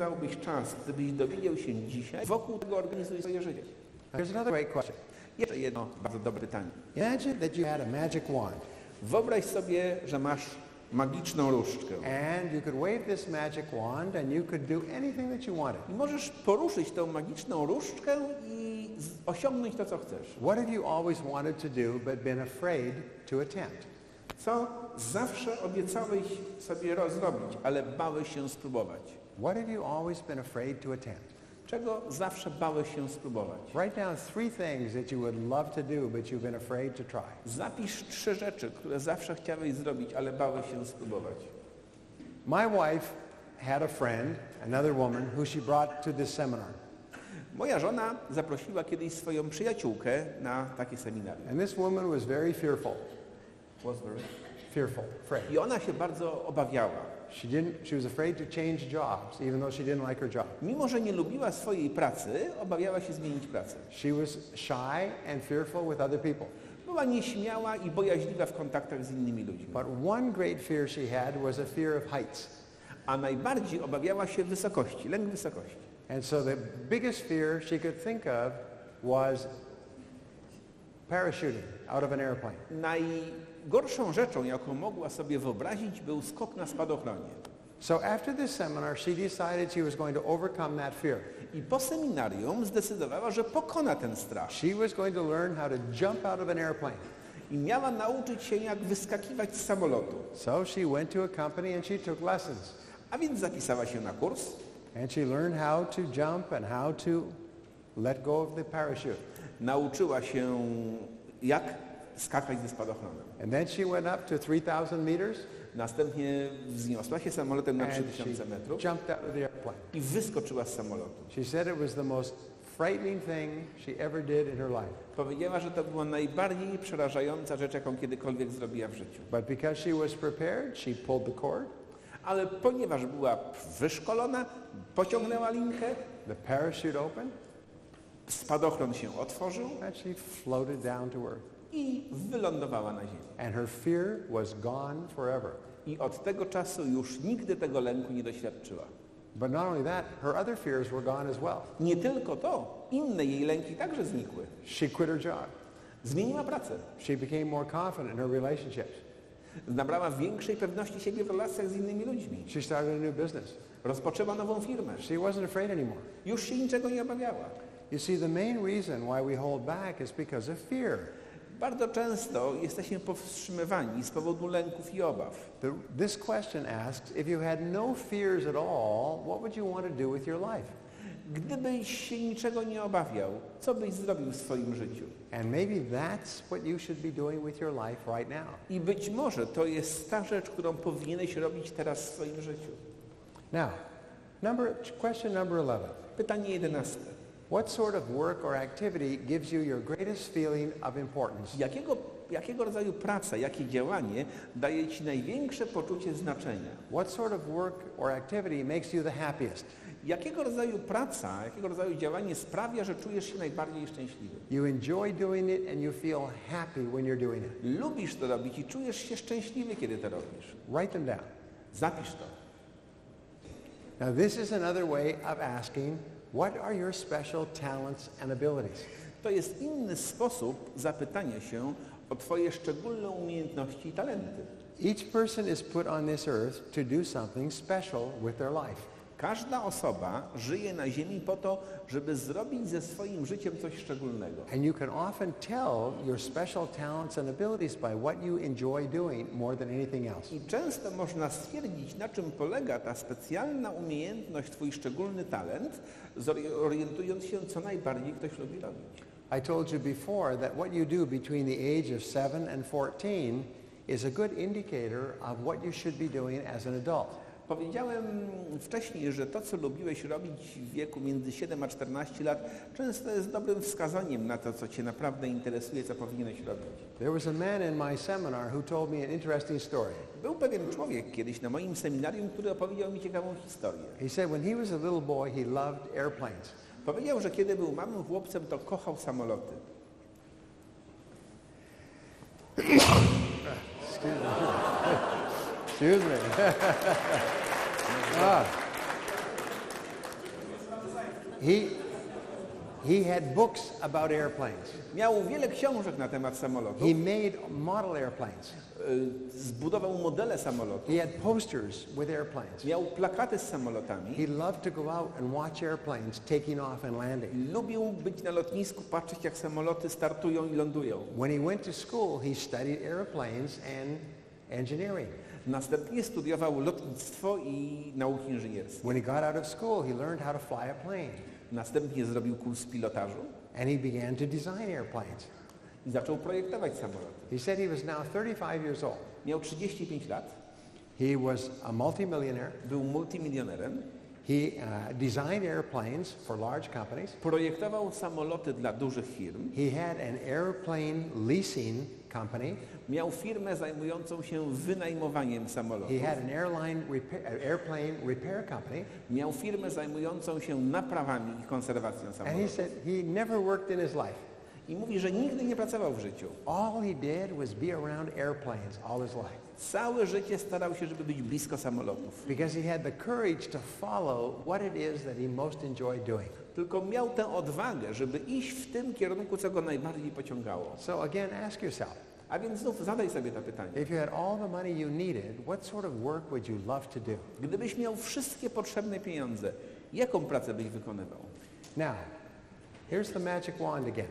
spędzałbyś czas, gdybyś dowiedział się dzisiaj, wokół tego organizujesz swoje życie? Here's another great question. Jeszcze jedno bardzo dobre pytanie. Imagine that you had a magic wand. Wyobraź sobie, że masz magiczną różdżkę. And you could wave this magic wand and you could do anything that you wanted. I możesz poruszyć tą magiczną różdżkę i osiągnąć to, co chcesz. What have you always wanted to do but been afraid to attempt? Co zawsze obiecałeś sobie zrobić, ale bałeś się spróbować? What have you always been afraid to attempt? Czego zawsze bałeś się spróbować? Write down 3 things that you would love to do but you've been afraid to try. Zapisz 3 rzeczy, które zawsze chciałeś zrobić, ale bałeś się spróbować. My wife had a friend, another woman, who she brought to this seminar. Moja żona zaprosiła kiedyś swoją przyjaciółkę na takie seminarium. And this woman was very fearful. Afraid. I ona się bardzo obawiała. She was afraid to change jobs, even though she didn't like her job. Mimo że nie lubiła swojej pracy, obawiała się zmienić pracę. She was shy and fearful with other people. Była nieśmiała i bojaźliwa w kontaktach z innymi ludźmi. But one great fear she had was a fear of heights. A najbardziej obawiała się wysokości, lęk wysokości. And so the biggest fear she could think of was parachuting out of an airplane. Najgorszą rzeczą, jaką mogła sobie wyobrazić, był skok na spadochronie. So after this seminar, she decided she was going to overcome that fear. I po seminarium zdecydowała, że pokona ten strach. She was going to learn how to jump out of an airplane. I miała nauczyć się, jak wyskakiwać z samolotu. So she went to a company and she took lessons. A więc zapisała się na kurs. And she learned how to jump and how to let go of the parachute. Nauczyła się, jak skakać ze spadochronem. And then she went up to 3,000 meters. Następnie wzniosła się samolotem na 3000 metrów jumped out of the airplane. I wyskoczyła z samolotu. She said it was the most frightening thing she ever did in her life. Powiedziała, że to była najbardziej przerażająca rzecz, jaką kiedykolwiek zrobiła w życiu. But because she was prepared, she pulled the cord. Ale ponieważ była wyszkolona, pociągnęła linkę. The parachute opened. Spadochron się otworzył. And she floated down to earth. I wylądowała na ziemi. And her fear was gone forever. I od tego czasu już nigdy tego lęku nie doświadczyła. But not only that, her other fears were gone as well. Nie tylko to, inne jej lęki także znikły. She quit her job. Zmieniła pracę. She became more confident in her relationships. Nabrała większej pewności siebie w relacjach z innymi ludźmi. She started a new business. Rozpoczęła nową firmę. She wasn't afraid anymore. Już się niczego nie obawiała. You see, the main reason why we hold back is because of fear. Bardzo często jesteśmy powstrzymywani z powodu lęków i obaw. This question asks, if you had no fears at all, what would you want to do with your life? Gdybyś się niczego nie obawiał, co byś zrobił w swoim życiu? And maybe that's what you should be doing with your life right now. I być może to jest ta rzecz, którą powinieneś robić teraz w swoim życiu. Now, question number 11. Pytanie 11. What sort of work or activity gives you your greatest feeling of importance? Jakiego rodzaju praca, jakie działanie daje ci największe poczucie znaczenia? What sort of work or activity makes you the happiest? Jakiego rodzaju praca, jakiego rodzaju działanie sprawia, że czujesz się najbardziej szczęśliwy? You enjoy doing it and you feel happy when you're doing it. Lubisz to robić i czujesz się szczęśliwy, kiedy to robisz. Write them down. Zapisz to. Now this is another way of asking, what are your special talents and abilities? To jest inny sposób zapytania się o twoje szczególne umiejętności i talenty. Each person is put on this earth to do something special with their life. Każda osoba żyje na ziemi po to, żeby zrobić ze swoim życiem coś szczególnego. And you can often tell your special talents and abilities by what you enjoy doing more than anything else. I często można stwierdzić, na czym polega ta specjalna umiejętność, twój szczególny talent, orientując się, co najbardziej ktoś lubi robić. I told you before that what you do between the age of 7 and 14 is a good indicator of what you should be doing as an adult. Powiedziałem wcześniej, że to, co lubiłeś robić w wieku między 7 a 14 lat, często jest dobrym wskazaniem na to, co cię naprawdę interesuje, co powinieneś robić. There was a man in my seminar who told me an interesting story. Był pewien człowiek kiedyś na moim seminarium, który opowiedział mi ciekawą historię. He said when he was a little boy, he loved airplanes. Powiedział, że kiedy był małym chłopcem, to kochał samoloty. Excuse me. He had books about airplanes. Miał wiele książek na temat samolotów. He made model airplanes. Zbudował modele samolotów. He had posters with airplanes. Miał plakaty z samolotami. He loved to go out and watch airplanes taking off and landing. Lubił być na lotnisku, patrzeć jak samoloty startują i lądują. When he went to school, he studied airplanes and engineering. Następnie studiował lotnictwo i nauki inżynierskie. When he got out of school, he learned how to fly a plane. Następnie zrobił kurs pilotażu And he began to design airplanes. i zaczął projektować samoloty. He said he was now 35 years old. Miał 35 lat, He was a multimillionaire. był multimilionerem, He designed airplanes for large companies. projektował samoloty dla dużych firm, He had an airplane leasing company. miał firmę zajmującą się wynajmowaniem samolotów, He had an airplane repair company. miał firmę zajmującą się naprawami i konserwacją And he samolotów. said he never worked in his life. I mówi, że nigdy nie pracował w życiu. All he did was be around airplanes all his life. Całe życie starał się, żeby być blisko samolotów. Because he had the courage to follow what it is that he most enjoyed doing. Tylko miał tę odwagę, żeby iść w tym kierunku, co go najbardziej pociągało. So again, ask yourself, A więc znów zadaj sobie to pytanie. if you had all the money you needed, what sort of work would you love to do? Gdybyś miał wszystkie potrzebne pieniądze, jaką pracę byś wykonywał? Now, here's the magic wand again.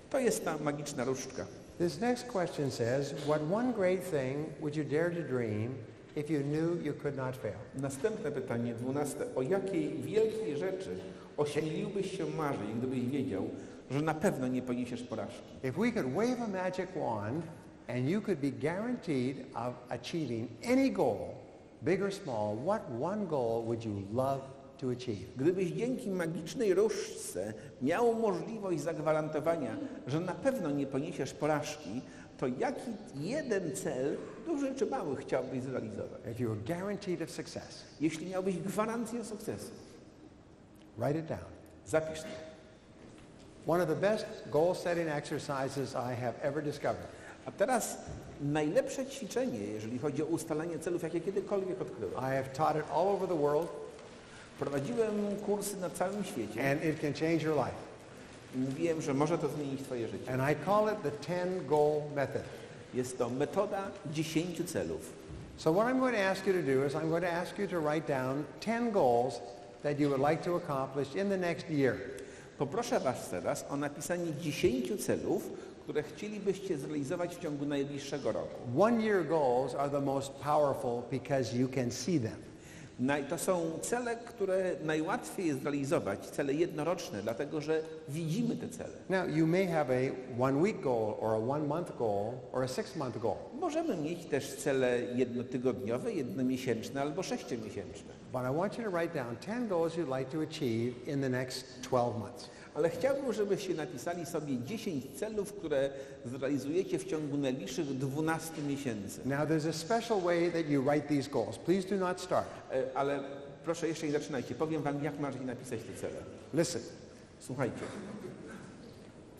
To jest ta magiczna różdżka. This next question says, what one great thing would you dare to dream if you knew you could not fail? Następne pytanie, 12. O jakiej wielkiej rzeczy ośmieliłbyś się marzyć, gdybyś wiedział, że na pewno nie poniesiesz porażki? If we could wave a magic wand and you could be guaranteed of achieving any goal, big or small, what one goal would you love to achieve? Gdybyś dzięki magicznej różdżce miał możliwość zagwarantowania, że na pewno nie poniesiesz porażki, to jaki jeden cel, duży czy mały, chciałbyś zrealizować? If you were guaranteed of success, Jeśli miałbyś gwarancję sukcesu, write it down. zapisz to. One of the best goal-setting exercises I have ever discovered A teraz najlepsze ćwiczenie, jeżeli chodzi o ustalanie celów, jakie kiedykolwiek odkryłem. I have taught it all over the world, Prowadziłem kursy na całym świecie and it can change your life. i mówiłem, że może to zmienić twoje życie. And I call it the 10-goal method. Jest to metoda 10 celów. So what I'm going to ask you to do is I'm going to ask you to write down 10 goals that you would like to accomplish in the next year. Poproszę was teraz o napisanie 10 celów, które chcielibyście zrealizować w ciągu najbliższego roku. One-year goals are the most powerful because you can see them. To są cele, które najłatwiej jest zrealizować, cele jednoroczne, dlatego że widzimy te cele. Now, you may have a one-week goal or a one-month goal or a six-month goal. Możemy mieć też cele jednotygodniowe, jednomiesięczne albo 6-miesięczne. But I want you to write down 10 goals you'd like to achieve in the next 12 months. Ale chciałbym, żebyście napisali sobie 10 celów, które zrealizujecie w ciągu najbliższych 12 miesięcy. Now, there's a special way that you write these goals. Please do not start. Ale proszę jeszcze nie zaczynajcie. Powiem wam, jak macie napisać te cele. Listen. Słuchajcie.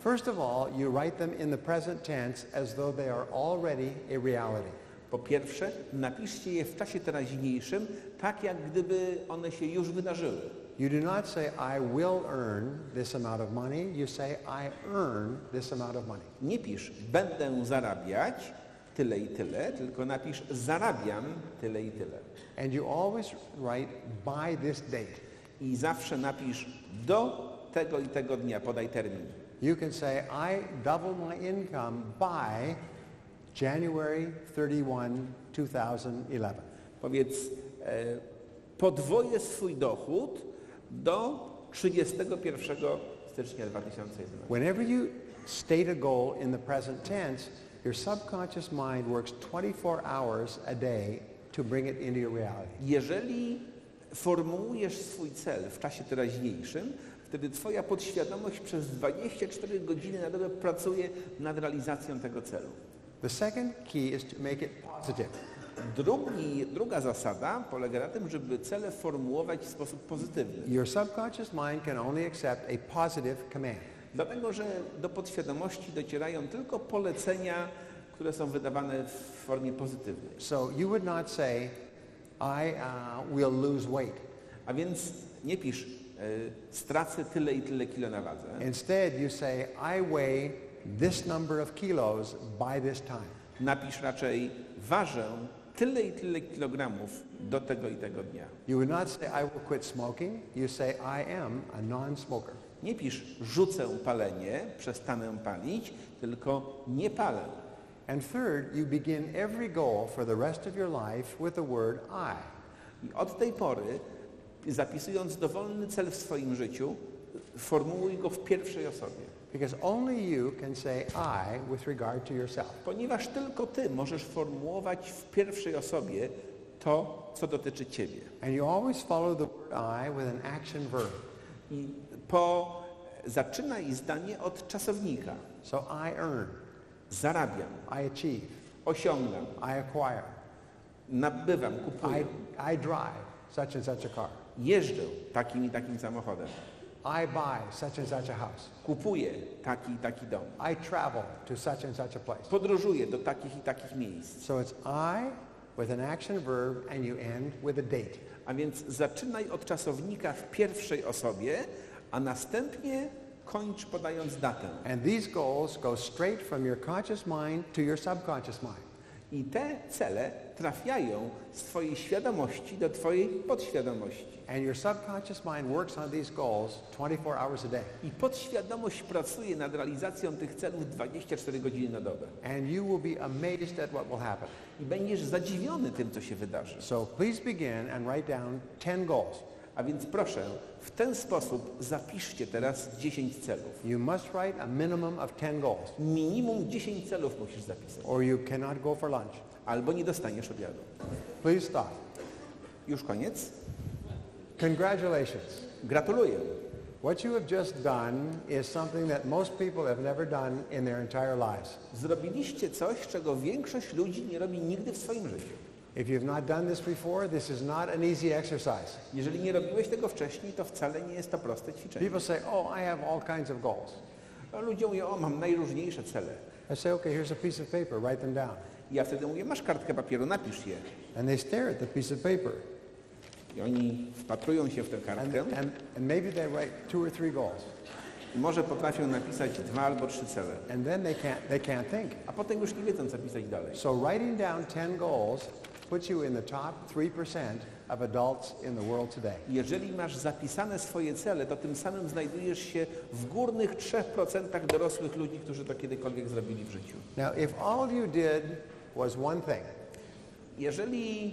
First of all, you write them in the present tense as though they are already a reality. Po pierwsze, napiszcie je w czasie teraźniejszym, tak jak gdyby one się już wydarzyły. You do not say, I will earn this amount of money. You say, I earn this amount of money. Nie pisz, będę zarabiać tyle i tyle, tylko napisz, zarabiam tyle i tyle. And you always write by this date. I zawsze napisz do tego i tego dnia, podaj termin. You can say, I double my income by January 31, 2011. Powiedz, podwoję swój dochód do 31 stycznia 2011. Whenever you state a goal in the present tense, your subconscious mind works 24 hours a day to bring it into your reality. Jeżeli formułujesz swój cel w czasie teraźniejszym, wtedy twoja podświadomość przez 24 godziny na dobę pracuje nad realizacją tego celu. The second key is to make it positive. Druga zasada polega na tym, żeby cele formułować w sposób pozytywny. Your subconscious mind can only accept a positive command. Dlatego, że do podświadomości docierają tylko polecenia, które są wydawane w formie pozytywnej. So you would not say, I will lose weight. A więc nie pisz, stracę tyle i tyle kilo na wadze. Instead, you say, I weigh this number of kilos by this time. Napisz raczej, ważę tyle i tyle kilogramów do tego i tego dnia. You would not say, I will quit smoking. You say, I am a non-smoker. Nie pisz, rzucę palenie, przestanę palić, tylko nie palę. And third, you begin every goal for the rest of your life with the word I. I od tej pory, zapisując dowolny cel w swoim życiu, formułuj go w pierwszej osobie. Because only you can say I with regard to yourself. Ponieważ tylko ty możesz formułować w pierwszej osobie to, co dotyczy ciebie. And you always follow the word I with an action verb. I zaczynaj zdanie od czasownika. So I earn, Zarabiam, I achieve, osiągam, I acquire, nabywam, kupuję, I drive such and such a car. jeżdżę takim i takim samochodem, I buy such and such a house. kupuję taki i taki dom, I travel to such and such a place. podróżuję do takich i takich miejsc. So it's I with an action verb and you end with a date. A więc zaczynaj od czasownika w pierwszej osobie, a następnie kończ podając datę. And these goals go straight from your conscious mind to your subconscious mind. I te cele trafiają z twojej świadomości do twojej podświadomości. And your subconscious mind works on these goals 24 hours a day. I podświadomość pracuje nad realizacją tych celów 24 godziny na dobę. And you will be amazed at what will happen. I będziesz zadziwiony tym, co się wydarzy. So please begin and write down 10 goals. A więc proszę, w ten sposób zapiszcie teraz 10 celów. You must write a minimum of 10 goals, Minimum 10 celów musisz zapisać. or you cannot go for lunch. Albo nie dostaniesz obiadu. Please stop. Już koniec? Congratulations. Gratuluję. What you have just done is something that most people have never done in their entire lives. Zrobiliście coś, czego większość ludzi nie robi nigdy w swoim życiu. If you've not done this before, this is not an easy exercise. Jeżeli nie robiłeś tego wcześniej, to wcale nie jest to proste ćwiczenie. People say, oh, I have all kinds of goals. A ludzie mówią, o, mam najróżniejsze cele. I say, okay, here's a piece of paper, write them down. I ja wtedy mówię, masz kartkę papieru, napisz je. And they stare at the piece of paper. I oni wpatrują się w tę kartkę And maybe they write 2 or 3 goals. i może potrafią napisać 2 albo 3 cele. And then they can't think. A potem już nie wiedzą, co pisać dalej. So writing down 10 goals puts you in the top 3% of adults in the world today. Jeżeli masz zapisane swoje cele, to tym samym znajdujesz się w górnych 3% dorosłych ludzi, którzy to kiedykolwiek zrobili w życiu. Now, if all you did was one thing, Jeżeli